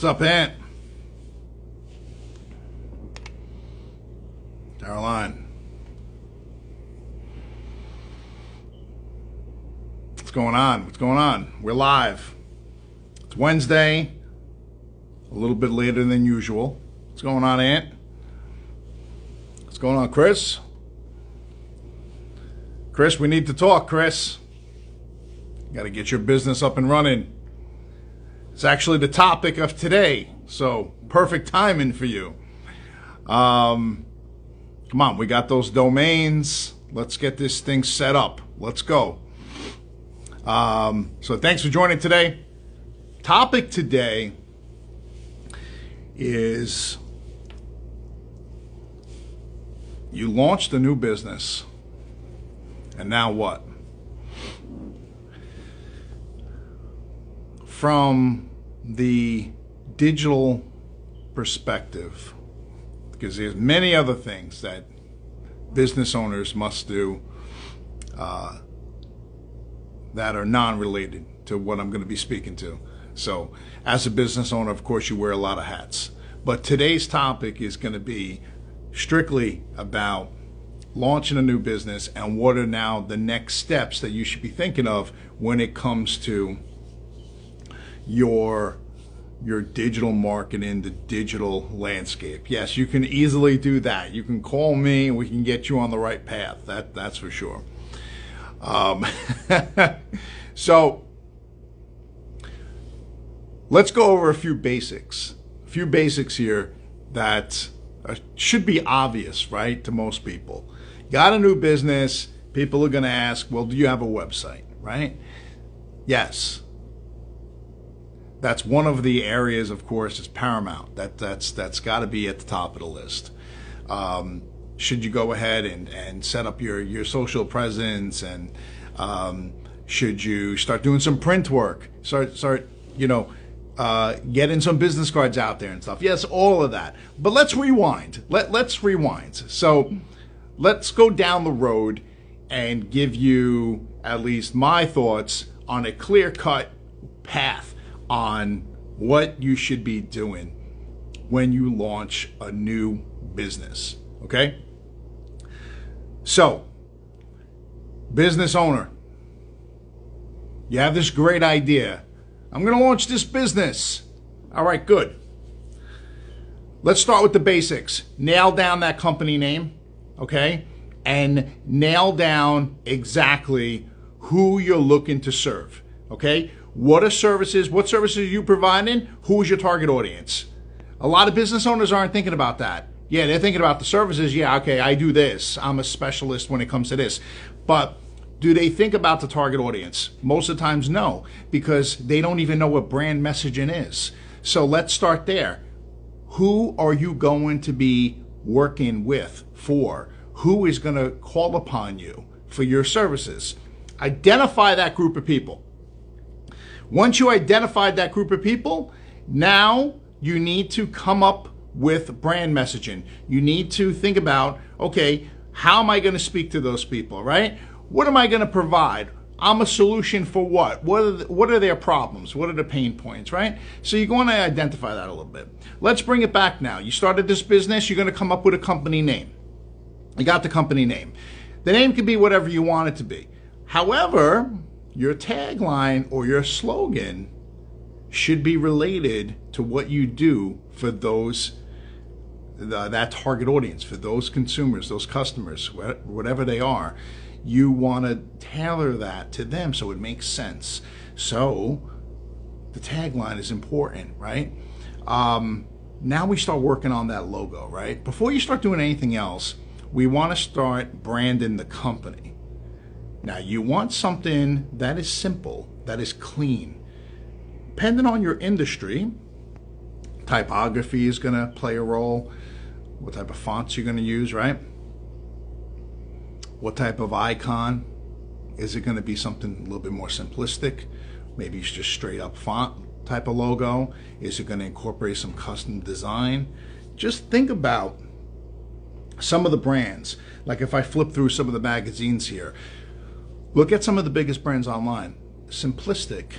What's up, Aunt? Caroline. What's going on? What's going on? We're live. It's Wednesday, a little bit later than usual. What's going on, Aunt? What's going on, Chris? Chris, we need to talk, Chris. You got to get your business up and running. It's actually the topic of today, so perfect timing for you. Come on, we got those domains. Let's get this thing set up. Let's go. So thanks for joining today. Topic today is you launched a new business, and now what? From the digital perspective, because there's many other things that business owners must do that are non-related to what I'm going to be speaking to. So as a business owner, of course, you wear a lot of hats. But today's topic is going to be strictly about launching a new business and what are now the next steps that you should be thinking of when it comes to your digital marketing, the digital landscape. Yes, you can easily do that. You can call me and we can get you on the right path. That's for sure. So let's go over a few basics. A few basics here that should be obvious, right, to most people. Got a new business, people are going to ask, well, do you have a website, right? Yes. That's one of the areas, of course, is paramount. That's got to be at the top of the list. Should you go ahead and set up your social presence, and should you start doing some print work? Start getting some business cards out there and stuff. Yes, all of that. But let's rewind. Let's rewind. So let's go down the road and give you at least my thoughts on a clear-cut path on what you should be doing when you launch a new business, okay? So, business owner, you have this great idea. I'm going to launch this business. All right, good. Let's start with the basics. Nail down that company name, okay? And nail down exactly who you're looking to serve, okay? What services are you providing? Who is your target audience? A lot of business owners aren't thinking about that. Yeah, they're thinking about the services. Yeah, okay, I do this. I'm a specialist when it comes to this. But do they think about the target audience? Most of the times, no, because they don't even know what brand messaging is. So let's start there. Who are you going to be working with for? Who is going to call upon you for your services? Identify that group of people. Once you identified that group of people, now you need to come up with brand messaging. You need to think about, okay, how am I going to speak to those people, right? What am I going to provide? I'm a solution for what? What are their problems? What are the pain points, right? So you're going to identify that a little bit. Let's bring it back now. You started this business, you're going to come up with a company name. You got the company name. The name can be whatever you want it to be. However, your tagline or your slogan should be related to what you do for that target audience, for those consumers, those customers, whatever they are. You want to tailor that to them so it makes sense. So the tagline is important, right? Now we start working on that logo, right? Before you start doing anything else, we want to start branding the company. Now, you want something that is simple, that is clean. Depending on your industry, typography is going to play a role. What type of fonts you're going to use, right? What type of icon? Is it going to be something a little bit more simplistic? Maybe it's just straight up font type of logo. Is it going to incorporate some custom design? Just think about some of the brands. Like if I flip through some of the magazines here, look at some of the biggest brands online. Simplistic,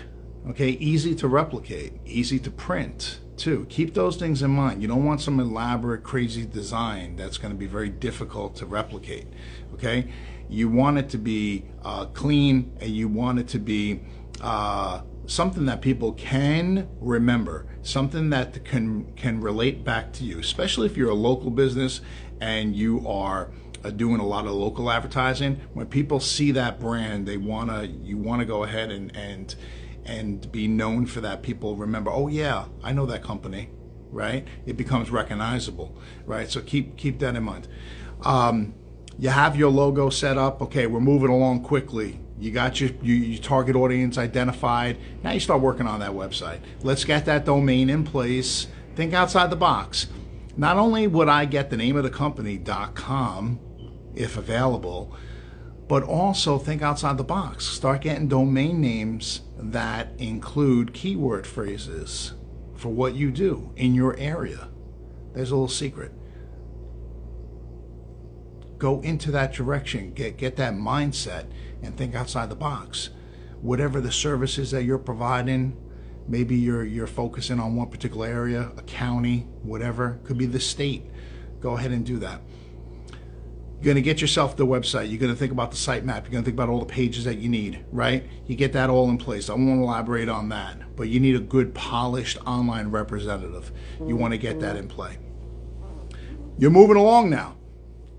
okay, easy to replicate, easy to print, too. Keep those things in mind. You don't want some elaborate, crazy design that's going to be very difficult to replicate. Okay, you want it to be clean, and you want it to be something that people can remember, something that can relate back to you, especially if you're a local business and you are doing a lot of local advertising. When people see that brand, you want to go ahead and be known for that. People remember, oh yeah, I know that company, right? It becomes recognizable, right? So keep that in mind. You have your logo set up. Okay, we're moving along quickly. You got your target audience identified. Now you start working on that website. Let's get that domain in place. Think outside the box. Not only would I get the name of the company .com if available, but also think outside the box. Start getting domain names that include keyword phrases for what you do in your area. There's a little secret. Go into that direction. Get that mindset and think outside the box. Whatever the services that you're providing, maybe you're focusing on one particular area, a county, whatever, could be the state. Go ahead and do that. You're going to get yourself the website. You're going to think about the sitemap. You're going to think about all the pages that you need, right? You get that all in place. I won't elaborate on that, but you need a good, polished online representative. You want to get that in play. You're moving along now.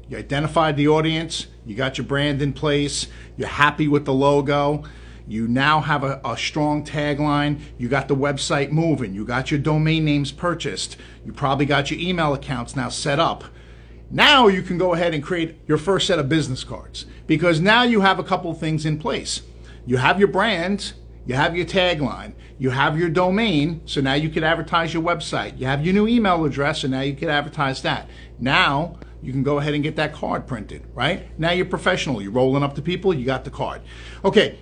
You identified the audience. You got your brand in place. You're happy with the logo. You now have a strong tagline. You got the website moving. You got your domain names purchased. You probably got your email accounts now set up. Now you can go ahead and create your first set of business cards, because now you have a couple of things in place. You have your brand, you have your tagline, you have your domain, so now you can advertise your website. You have your new email address, so now you can advertise that. Now you can go ahead and get that card printed, right? Now you're professional. You're rolling up to people, you got the card. Okay,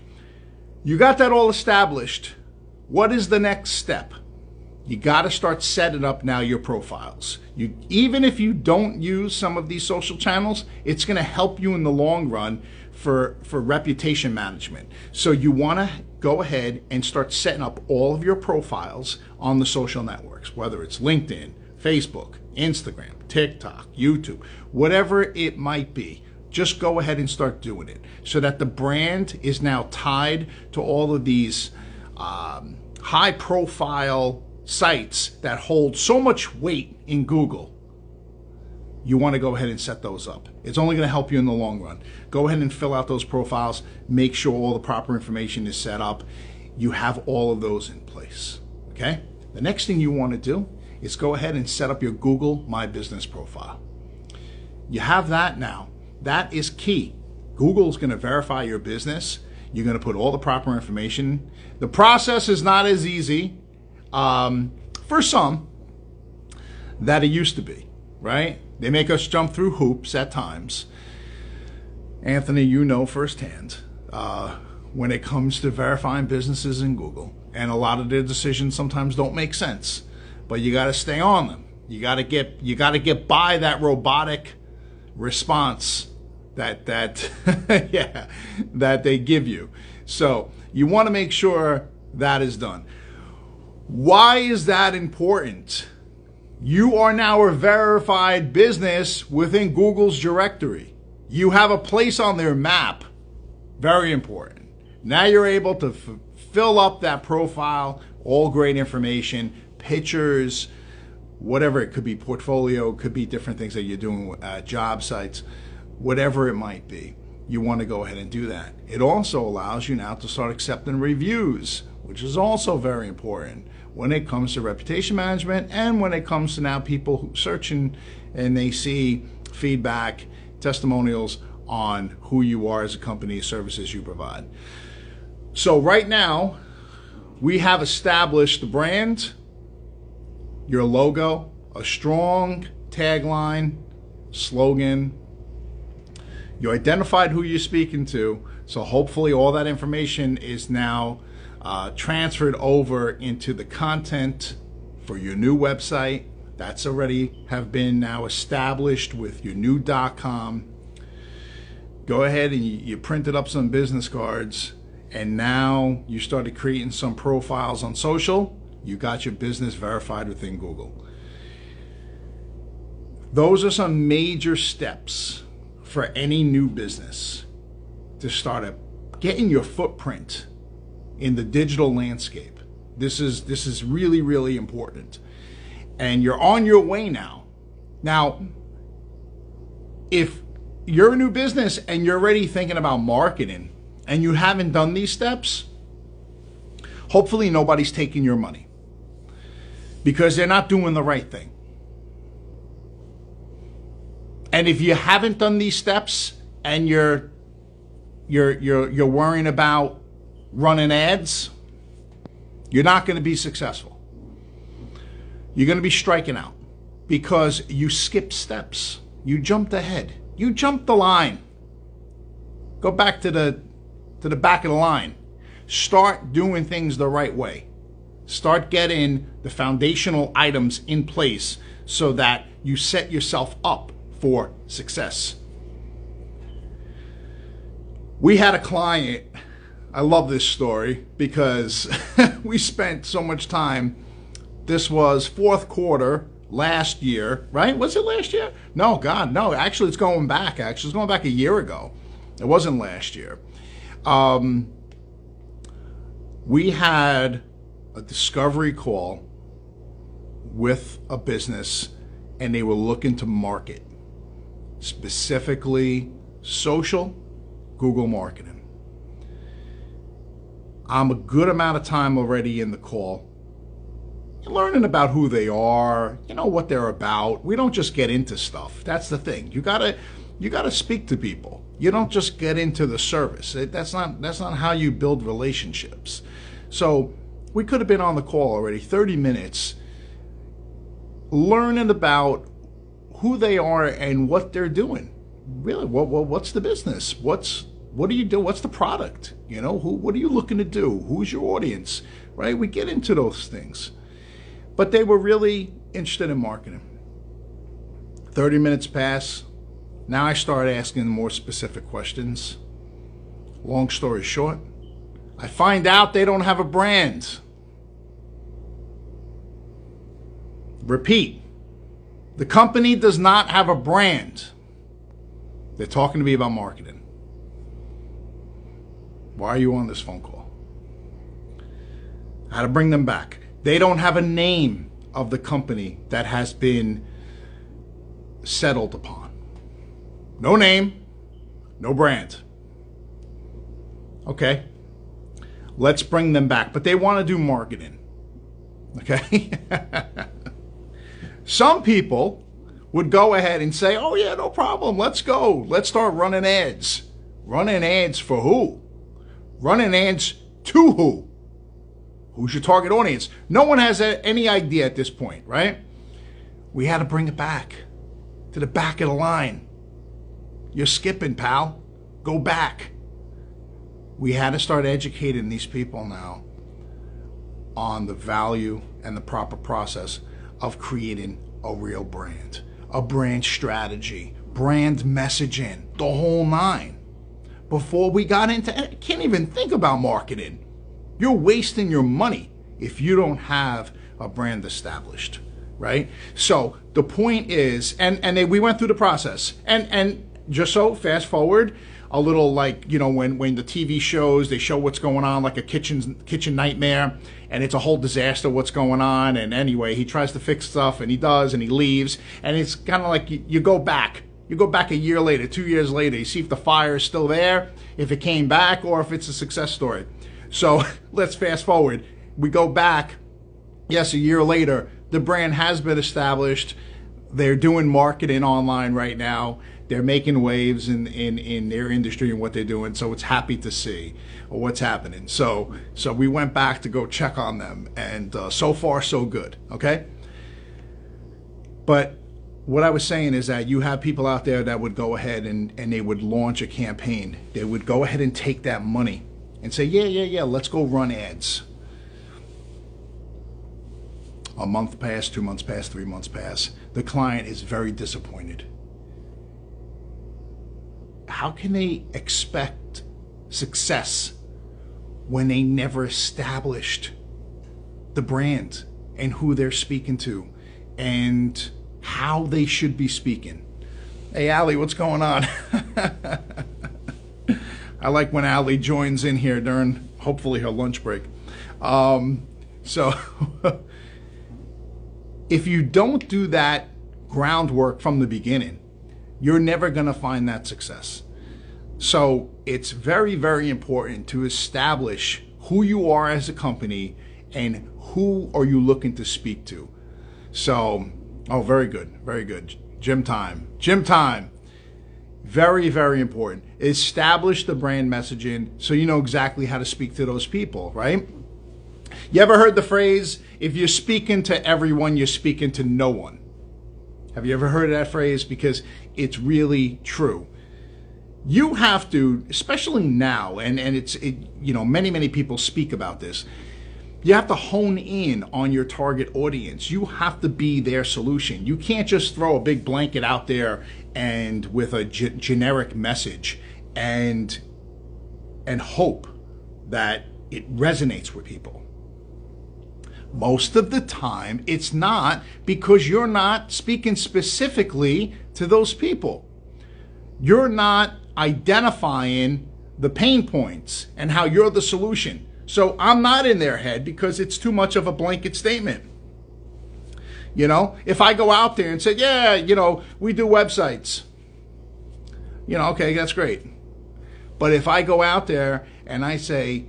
you got that all established. What is the next step? You got to start setting up now your profiles. Even if you don't use some of these social channels, it's going to help you in the long run for reputation management. So you want to go ahead and start setting up all of your profiles on the social networks, whether it's LinkedIn, Facebook, Instagram, TikTok, YouTube, whatever it might be. Just go ahead and start doing it so that the brand is now tied to all of these high profile sites that hold so much weight in Google. You want to go ahead and set those up. It's only going to help you in the long run. Go ahead and fill out those profiles. Make sure all the proper information is set up. You have all of those in place. Okay? The next thing you want to do is go ahead and set up your Google My Business profile. You have that now. That is key. Google is going to verify your business. You're going to put all the proper information. The process is not as easy for some that it used to be, right? They make us jump through hoops at times. Anthony, you know firsthand when it comes to verifying businesses in Google, and a lot of their decisions sometimes don't make sense, but you got to stay on them. You got to get by that robotic response that yeah, that they give you. So you want to make sure that is done. Why is that important? You are now a verified business within Google's directory. You have a place on their map. Very important. Now you're able to fill up that profile, all great information, pictures, whatever it could be, portfolio, could be different things that you're doing, job sites, whatever it might be. You want to go ahead and do that. It also allows you now to start accepting reviews, which is also very important when it comes to reputation management, and when it comes to now people searching and they see feedback, testimonials on who you are as a company, services you provide. So right now, we have established the brand, your logo, a strong tagline, slogan. You identified who you're speaking to, so hopefully all that information is now transferred over into the content for your new website. That's already have been now established with your new .com. Go ahead and you printed up some business cards, and now you started creating some profiles on social. You got your business verified within Google. Those are some major steps for any new business to start getting your footprint in the digital landscape. This is really, really important. And you're on your way now. Now, if you're a new business and you're already thinking about marketing and you haven't done these steps, hopefully nobody's taking your money because they're not doing the right thing. And if you haven't done these steps and you're worrying about running ads, you're not going to be successful. You're going to be striking out because you skipped steps. You jumped ahead. You jumped the line. Go back to the back of the line. Start doing things the right way. Start getting the foundational items in place so that you set yourself up for success. We had a client, I love this story because we spent so much time. This was fourth quarter last year, right? Was it last year? No, God, no. Actually, it's going back. It's going back a year ago. It wasn't last year. We had a discovery call with a business, and they were looking to market, specifically social Google marketing. I'm a good amount of time already in the call, learning about who they are, what they're about. We don't just get into stuff. That's the thing. You gotta speak to people. You don't just get into the service. That's not how you build relationships. So we could have been on the call already 30 minutes learning about who they are and what they're doing. Really, what's the business? What do you do? What's the product? What are you looking to do? Who's your audience? Right? We get into those things. But they were really interested in marketing. 30 minutes pass. Now I start asking more specific questions. Long story short, I find out they don't have a brand. Repeat, the company does not have a brand. They're talking to me about marketing. Why are you on this phone call? How to bring them back. They don't have a name of the company that has been settled upon. No name, no brand. Okay, let's bring them back. But they want to do marketing. Okay? Some people would go ahead and say, oh yeah, no problem, let's go. Let's start running ads. Running ads for who? Running ads to who? Who's your target audience? No one has any idea at this point, right? We had to bring it back to the back of the line. You're skipping, pal. Go back. We had to start educating these people now on the value and the proper process of creating a real brand, a brand strategy, brand messaging, the whole nine. Before we got into, can't even think about marketing. You're wasting your money if you don't have a brand established, right? So the point is, we went through the process, and just so fast forward a little, like, when the TV shows, they show what's going on, like a kitchen nightmare, and it's a whole disaster what's going on. And anyway, he tries to fix stuff, and he does, and he leaves, and it's kind of like you go back a year later, 2 years later, you see if the fire is still there, if it came back, or if it's a success story. So let's fast forward. We go back, yes, a year later, the brand has been established. They're doing marketing online right now. They're making waves in their industry and what they're doing. So it's happy to see what's happening. So we went back to go check on them, and so far so good. Okay. But what I was saying is that you have people out there that would go ahead and they would launch a campaign. They would go ahead and take that money and say, yeah, let's go run ads. A month passed, 2 months passed, 3 months passed. The client is very disappointed. How can they expect success when they never established the brand and who they're speaking to and how they should be speaking. Hey, Allie, what's going on? I like when Allie joins in here during, hopefully, her lunch break. So if you don't do that groundwork from the beginning, you're never going to find that success. So it's very, very important to establish who you are as a company and who are you looking to speak to. So, oh, very good, very good. Gym time. Very, very important. Establish the brand messaging so you know exactly how to speak to those people, right? You ever heard the phrase, if you're speaking to everyone, you're speaking to no one? Have you ever heard of that phrase? Because it's really true. You have to, especially now, and many people speak about this. You have to hone in on your target audience. You have to be their solution. You can't just throw a big blanket out there and with a generic message and hope that it resonates with people. Most of the time, it's not, because you're not speaking specifically to those people. You're not identifying the pain points and how you're the solution. So I'm not in their head because it's too much of a blanket statement. You know, if I go out there and say, yeah, we do websites, okay, that's great. But if I go out there and I say,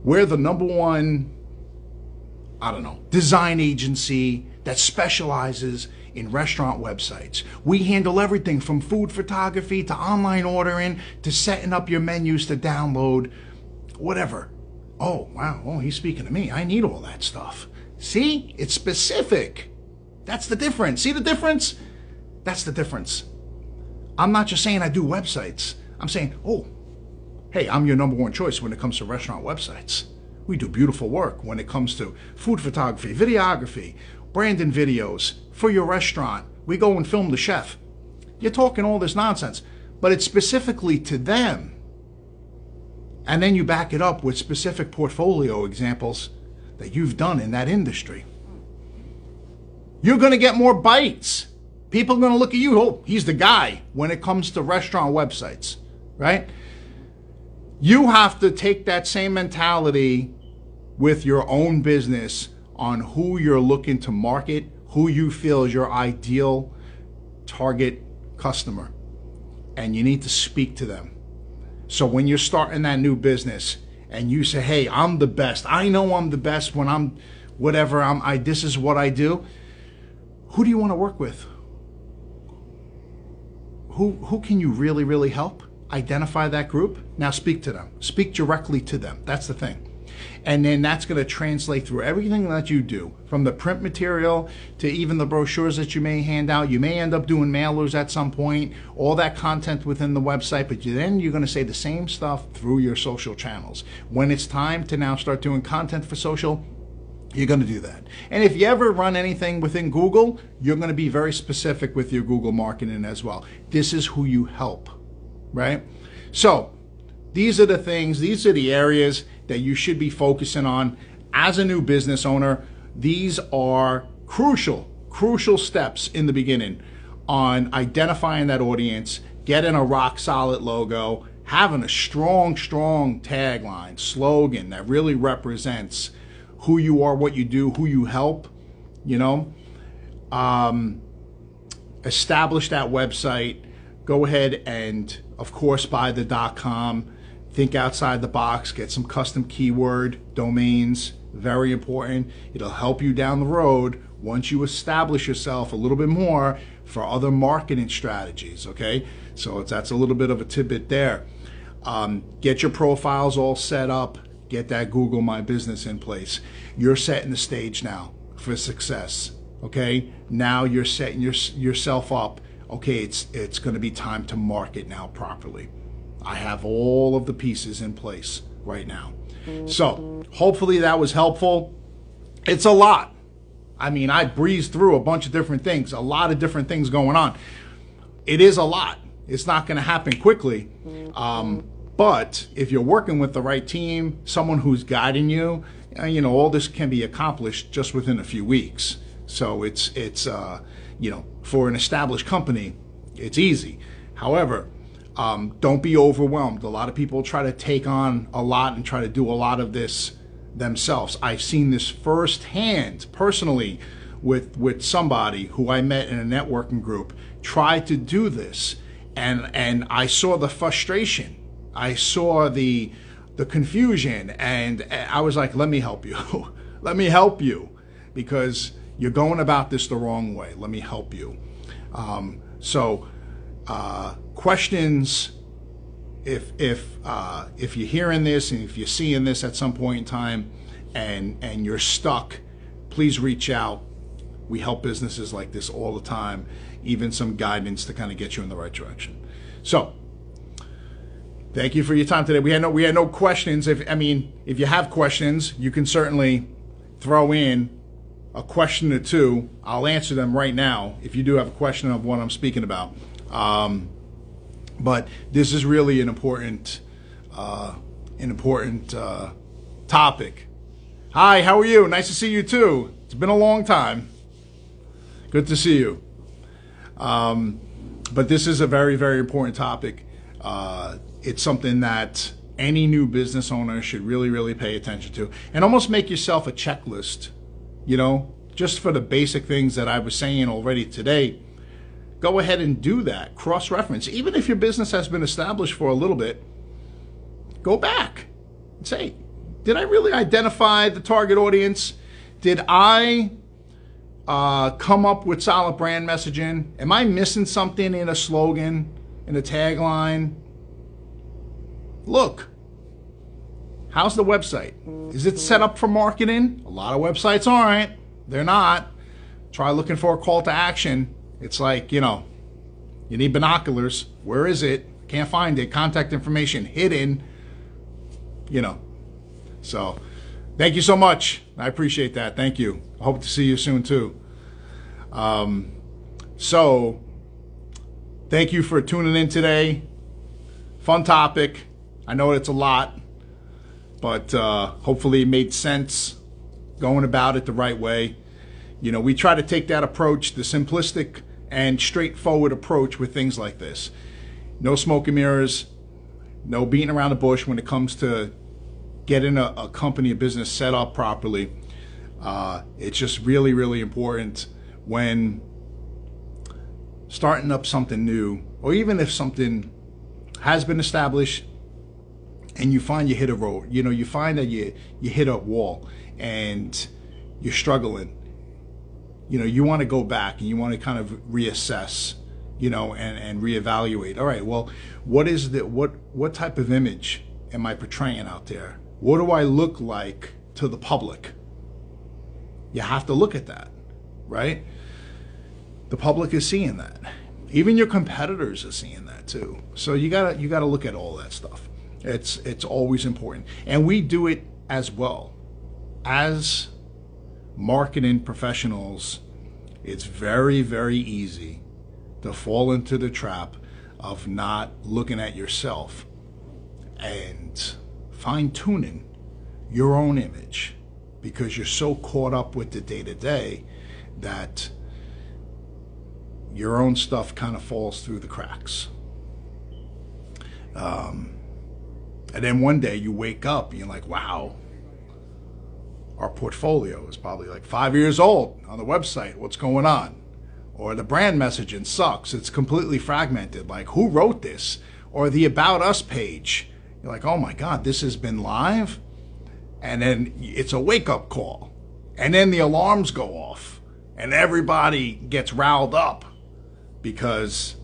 we're the number one, design agency that specializes in restaurant websites. We handle everything from food photography to online ordering to setting up your menus to download, whatever. Oh, wow. Oh, he's speaking to me. I need all that stuff. See? It's specific. That's the difference. See the difference? That's the difference. I'm not just saying I do websites. I'm saying, oh, hey, I'm your number one choice when it comes to restaurant websites. We do beautiful work when it comes to food photography, videography, branding videos for your restaurant. We go and film the chef. You're talking all this nonsense, but it's specifically to them. And then you back it up with specific portfolio examples that you've done in that industry. You're going to get more bites. People are going to look at you, oh, he's the guy when it comes to restaurant websites, right? You have to take that same mentality with your own business on who you're looking to market, who you feel is your ideal target customer. And you need to speak to them. So when you're starting that new business and you say, hey, I'm the best. I know I'm the best when I'm whatever. This is what I do. Who do you want to work with? Who can you really, really help? Identify that group. Now speak to them. Speak directly to them. That's the thing. And then that's going to translate through everything that you do, from the print material to even the brochures that you may hand out. You may end up doing mailers at some point, all that content within the website, but then you're going to say the same stuff through your social channels. When it's time to now start doing content for social, you're going to do that. And if you ever run anything within Google, you're going to be very specific with your Google marketing as well. This is who you help, right? So these are the things, these are the areas that you should be focusing on as a new business owner. These are crucial steps in the beginning on identifying that audience, getting a rock solid logo, having a strong tagline, slogan that really represents who you are, what you do, who you help, establish that website. Go ahead and, of course, buy the .com. Think outside the box, get some custom keyword domains, very important. It'll help you down the road once you establish yourself a little bit more for other marketing strategies, okay? So that's a little bit of a tidbit there. Get your profiles all set up, get that Google My Business in place. You're setting the stage now for success, okay? Now you're setting yourself up. Okay, it's gonna be time to market now properly. I have all of the pieces in place right now. So hopefully that was helpful. It's a lot. I mean, I breezed through a bunch of different things, a lot of different things going on. It is a lot. It's not going to happen quickly. But if you're working with the right team, someone who's guiding you, all this can be accomplished just within a few weeks. So it's for an established company, it's easy. However, don't be overwhelmed. A lot of people try to take on a lot and try to do a lot of this themselves. I've seen this firsthand, personally, with somebody who I met in a networking group try to do this, and I saw the frustration. I saw the confusion, and I was like, let me help you. Let me help you, because you're going about this the wrong way. Let me help you. Questions, if you're hearing this and if you're seeing this at some point in time and you're stuck, please reach out. We help businesses like this all the time, even some guidance to kind of get you in the right direction. So thank you for your time today. We had no questions. If you have questions, you can certainly throw in a question or two. I'll answer them right now if you do have a question of what I'm speaking about. But this is really an important topic. Hi, how are you? Nice to see you too. It's been a long time. Good to see you. But this is a very, very important topic. It's something that any new business owner should really, really pay attention to, and almost make yourself a checklist, just for the basic things that I was saying already today. Go ahead and do that. Cross-reference. Even if your business has been established for a little bit, go back and say, did I really identify the target audience? Did I come up with solid brand messaging? Am I missing something in a slogan, in a tagline? Look, how's the website? Is it set up for marketing? A lot of websites aren't. They're not. Try looking for a call to action. It's like, you need binoculars. Where is it? Can't find it. Contact information hidden. So thank you so much. I appreciate that. Thank you. I hope to see you soon too. So thank you for tuning in today. Fun topic. I know it's a lot, but hopefully it made sense going about it the right way. We try to take that approach, the simplistic and straightforward approach with things like this. No smoke and mirrors, no beating around the bush when it comes to getting a company, a business set up properly. It's just really, really important when starting up something new, or even if something has been established and you find you hit a road, you find that you hit a wall and you're struggling. You want to go back and you want to kind of reassess, and reevaluate. All right, well, what type of image am I portraying out there? What do I look like to the public? You have to look at that, right? The public is seeing that. Even your competitors are seeing that too. So you gotta look at all that stuff. It's always important, and we do it as well as marketing professionals. It's very, very easy to fall into the trap of not looking at yourself and fine-tuning your own image, because you're so caught up with the day-to-day that your own stuff kind of falls through the cracks. And then one day you wake up and you're like, wow, our portfolio is probably like 5 years old on the website. What's going on? Or the brand messaging sucks. It's completely fragmented. Like, who wrote this? Or the About Us page. You're like, oh my God, this has been live? And then it's a wake-up call. And then the alarms go off. And everybody gets riled up because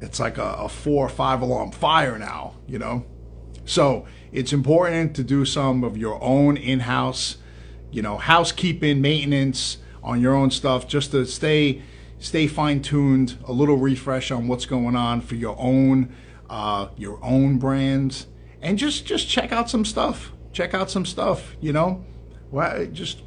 it's like a 4 or 5 alarm fire now, So it's important to do some of your own in-house, housekeeping, maintenance on your own stuff, just to stay fine-tuned, a little refresh on what's going on for your own brands, and just check out some stuff. Well, just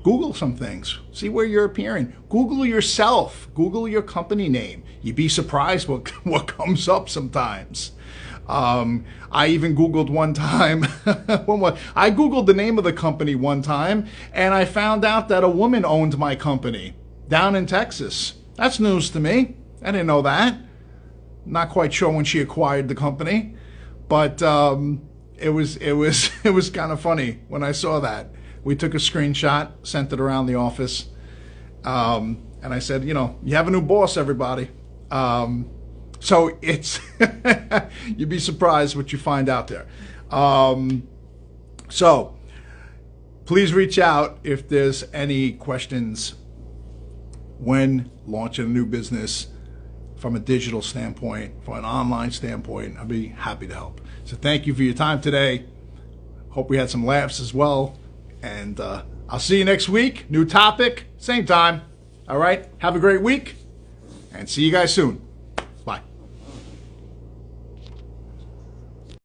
Google some things, see where you're appearing. Google yourself. Google your company name. You'd be surprised what comes up sometimes. I even Googled one time. I Googled the name of the company one time, and I found out that a woman owned my company down in Texas. That's news to me. I didn't know that. Not quite sure when she acquired the company, but it was it was kind of funny when I saw that. We took a screenshot, sent it around the office, and I said, you know, you have a new boss, everybody. So it's you'd be surprised what you find out there. So please reach out if there's any questions when launching a new business from a digital standpoint, from an online standpoint. I'd be happy to help. So thank you for your time today. Hope we had some laughs as well. And I'll see you next week. New topic, same time. All right. Have a great week and see you guys soon.